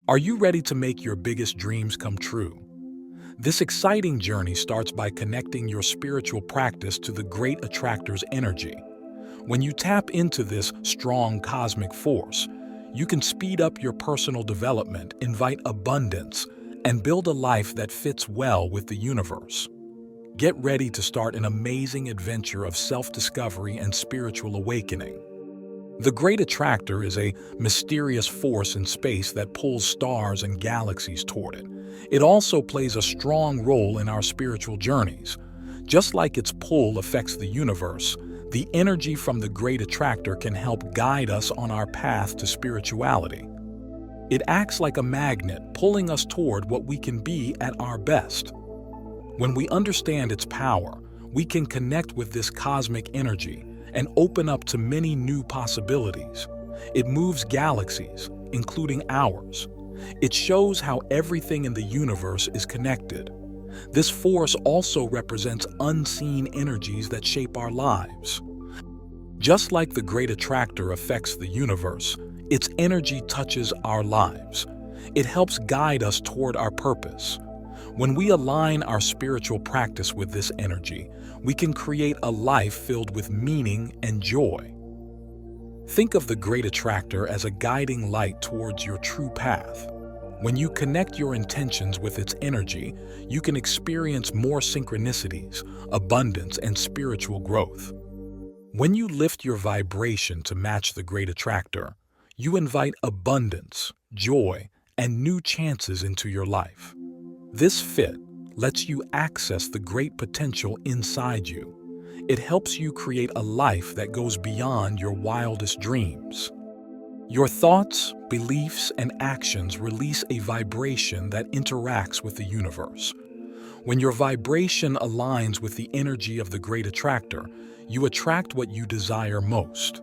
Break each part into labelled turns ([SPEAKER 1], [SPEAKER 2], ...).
[SPEAKER 1] Are you ready to make your biggest dreams come true? This exciting journey starts by connecting your spiritual practice to the Great Attractor's energy. When you tap into this strong cosmic force, you can speed up your personal development, invite abundance, and build a life that fits well with the universe. Get ready to start an amazing adventure of self-discovery and spiritual awakening. The Great Attractor is a mysterious force in space that pulls stars and galaxies toward it. It also plays a strong role in our spiritual journeys. Just like its pull affects the universe, the energy from the Great Attractor can help guide us on our path to spirituality. It acts like a magnet, pulling us toward what we can be at our best. When we understand its power, we can connect with this cosmic energy and open up to many new possibilities. It moves galaxies, including ours. It shows how everything in the universe is connected. This force also represents unseen energies that shape our lives. Just like the Great Attractor affects the universe, its energy touches our lives. It helps guide us toward our purpose. When we align our spiritual practice with this energy, we can create a life filled with meaning and joy. Think of the Great Attractor as a guiding light towards your true path. When you connect your intentions with its energy, you can experience more synchronicities, abundance, and spiritual growth. When you lift your vibration to match the Great Attractor, you invite abundance, joy, and new chances into your life. This fit lets you access the great potential inside you. It helps you create a life that goes beyond your wildest dreams. Your thoughts, beliefs, and actions release a vibration that interacts with the universe. When your vibration aligns with the energy of the Great Attractor, you attract what you desire most.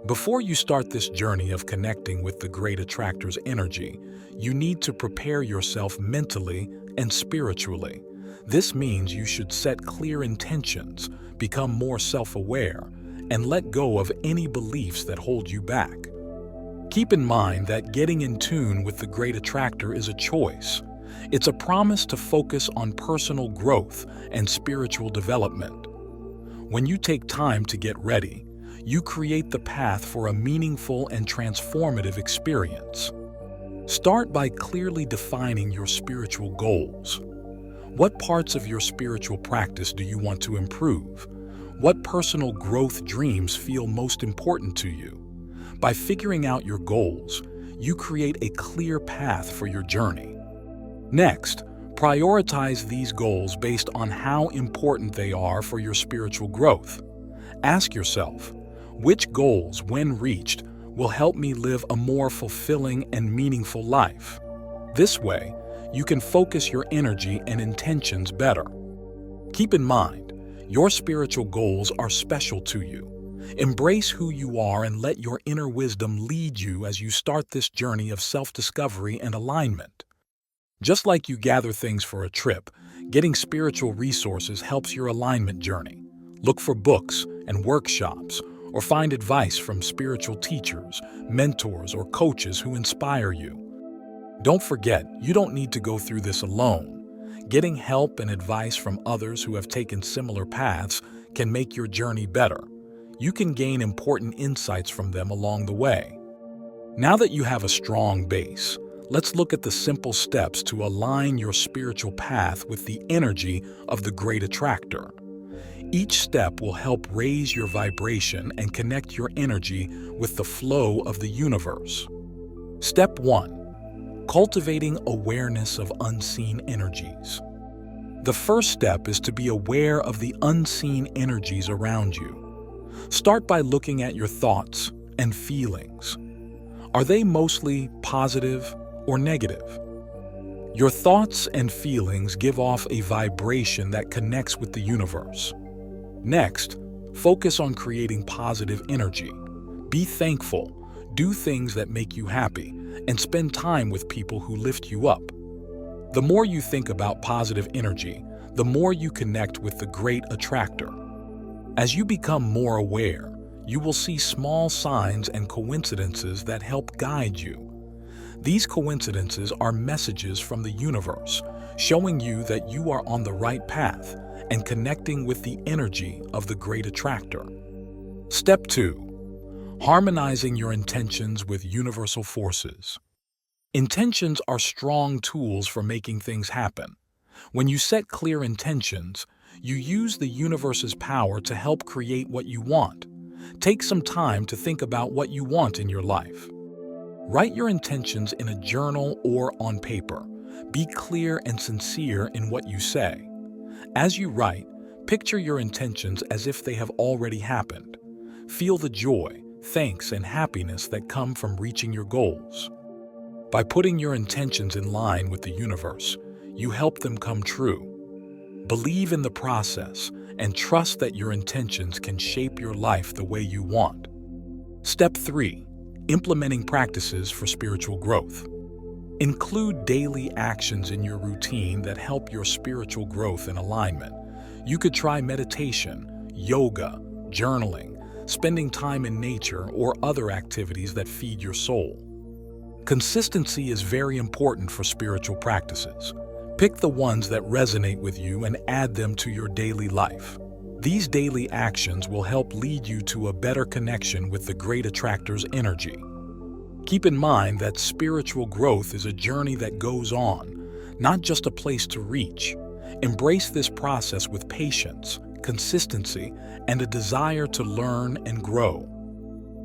[SPEAKER 1] Before you start this journey of connecting with the Great Attractor's energy, you need to prepare yourself mentally and spiritually. This means you should set clear intentions, become more self-aware, and let go of any beliefs that hold you back. Keep in mind that getting in tune with the Great Attractor is a choice. It's a promise to focus on personal growth and spiritual development. When you take time to get ready, you create the path for a meaningful and transformative experience. Start by clearly defining your spiritual goals. What parts of your spiritual practice do you want to improve? What personal growth dreams feel most important to you? By figuring out your goals, you create a clear path for your journey. Next, prioritize these goals based on how important they are for your spiritual growth. Ask yourself, which goals, when reached, will help me live a more fulfilling and meaningful life? This way, you can focus your energy and intentions better. Keep in mind, your spiritual goals are special to you. Embrace who you are and let your inner wisdom lead you as you start this journey of self-discovery and alignment. Just like you gather things for a trip, getting spiritual resources helps your alignment journey. Look for books and workshops, or find advice from spiritual teachers, mentors, or coaches who inspire you. Don't forget, you don't need to go through this alone. Getting help and advice from others who have taken similar paths can make your journey better. You can gain important insights from them along the way. Now that you have a strong base, let's look at the simple steps to align your spiritual path with the energy of the Great Attractor. Each step will help raise your vibration and connect your energy with the flow of the universe. Step 1. Cultivating awareness of unseen energies. The first step is to be aware of the unseen energies around you. Start by looking at your thoughts and feelings. Are they mostly positive or negative? Your thoughts and feelings give off a vibration that connects with the universe. Next, focus on creating positive energy. Be thankful, do things that make you happy, and spend time with people who lift you up. The more you think about positive energy, the more you connect with the Great Attractor. As you become more aware, you will see small signs and coincidences that help guide you. These coincidences are messages from the universe, showing you that you are on the right path and connecting with the energy of the Great Attractor. Step 2. Harmonizing your intentions with universal forces. Intentions are strong tools for making things happen. When you set clear intentions, you use the universe's power to help create what you want. Take some time to think about what you want in your life. Write your intentions in a journal or on paper. Be clear and sincere in what you say. As you write, picture your intentions as if they have already happened. Feel the joy, thanks, and happiness that come from reaching your goals. By putting your intentions in line with the universe, you help them come true. Believe in the process and trust that your intentions can shape your life the way you want. Step 3. Implementing practices for spiritual growth. Include daily actions in your routine that help your spiritual growth and alignment. You could try meditation, yoga, journaling, spending time in nature, or other activities that feed your soul. Consistency is very important for spiritual practices. Pick the ones that resonate with you and add them to your daily life. These daily actions will help lead you to a better connection with the Great Attractor's energy. Keep in mind that spiritual growth is a journey that goes on, not just a place to reach. Embrace this process with patience, consistency, and a desire to learn and grow.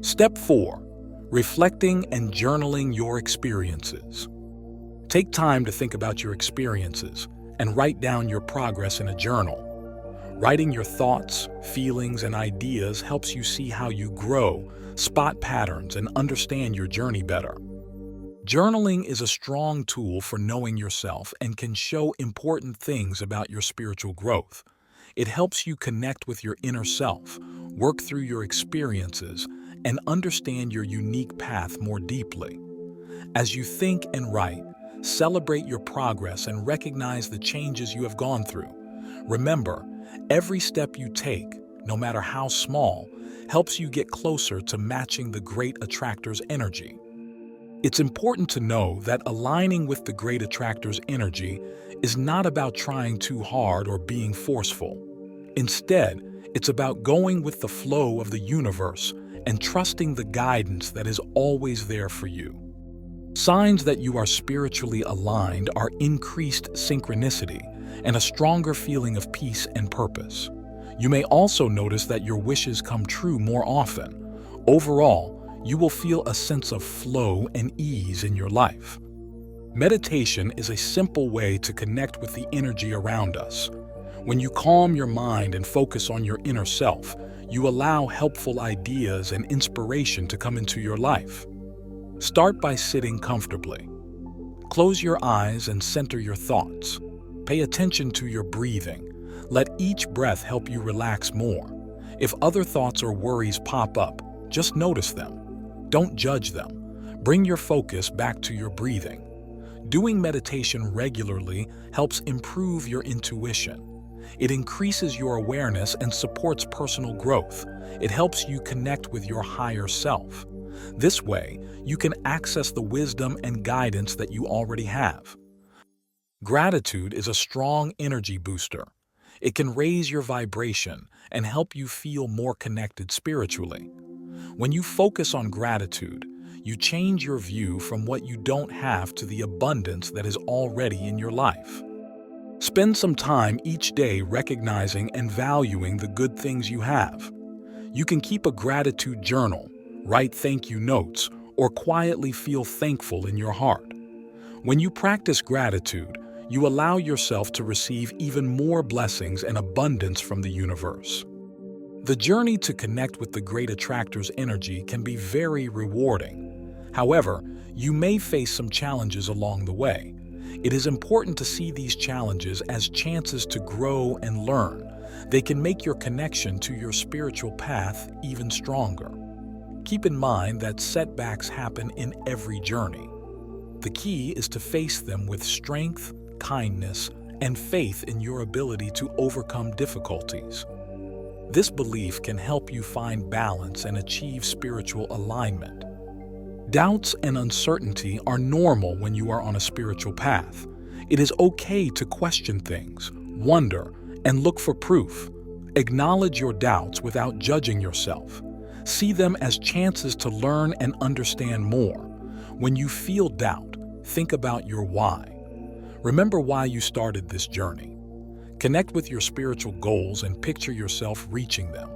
[SPEAKER 1] Step 4. Reflecting and journaling your experiences. Take time to think about your experiences and write down your progress in a journal. Writing your thoughts, feelings, and ideas helps you see how you grow, spot patterns, and understand your journey better. Journaling is a strong tool for knowing yourself and can show important things about your spiritual growth. It helps you connect with your inner self, work through your experiences, and understand your unique path more deeply. As you think and write, celebrate your progress and recognize the changes you have gone through. Remember, every step you take, no matter how small, helps you get closer to matching the Great Attractor's energy. It's important to know that aligning with the Great Attractor's energy is not about trying too hard or being forceful. Instead, it's about going with the flow of the universe and trusting the guidance that is always there for you. Signs that you are spiritually aligned are increased synchronicity and a stronger feeling of peace and purpose. You may also notice that your wishes come true more often. Overall, you will feel a sense of flow and ease in your life. Meditation is a simple way to connect with the energy around us. When you calm your mind and focus on your inner self, you allow helpful ideas and inspiration to come into your life. Start by sitting comfortably. Close your eyes and center your thoughts. Pay attention to your breathing. Let each breath help you relax more. If other thoughts or worries pop up, just notice them. Don't judge them. Bring your focus back to your breathing. Doing meditation regularly helps improve your intuition. It increases your awareness and supports personal growth. It helps you connect with your higher self. This way, you can access the wisdom and guidance that you already have. Gratitude is a strong energy booster. It can raise your vibration and help you feel more connected spiritually. When you focus on gratitude, you change your view from what you don't have to the abundance that is already in your life. Spend some time each day recognizing and valuing the good things you have. You can keep a gratitude journal, write thank you notes, or quietly feel thankful in your heart. When you practice gratitude, you allow yourself to receive even more blessings and abundance from the universe. The journey to connect with the Great Attractor's energy can be very rewarding. However, you may face some challenges along the way. It is important to see these challenges as chances to grow and learn. They can make your connection to your spiritual path even stronger. Keep in mind that setbacks happen in every journey. The key is to face them with strength, kindness, and faith in your ability to overcome difficulties. This belief can help you find balance and achieve spiritual alignment. Doubts and uncertainty are normal when you are on a spiritual path. It is okay to question things, wonder, and look for proof. Acknowledge your doubts without judging yourself. See them as chances to learn and understand more. When you feel doubt, think about your why. Remember why you started this journey. Connect with your spiritual goals and picture yourself reaching them.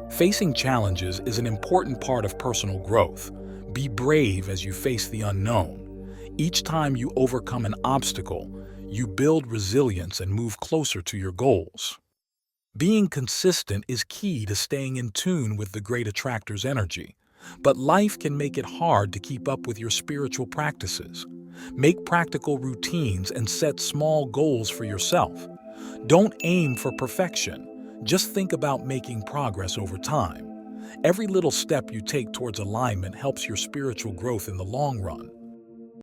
[SPEAKER 1] Facing challenges is an important part of personal growth. Be brave as you face the unknown. Each time you overcome an obstacle, you build resilience and move closer to your goals. Being consistent is key to staying in tune with the Great Attractor's energy. But life can make it hard to keep up with your spiritual practices. Make practical routines and set small goals for yourself. Don't aim for perfection. Just think about making progress over time. Every little step you take towards alignment helps your spiritual growth in the long run.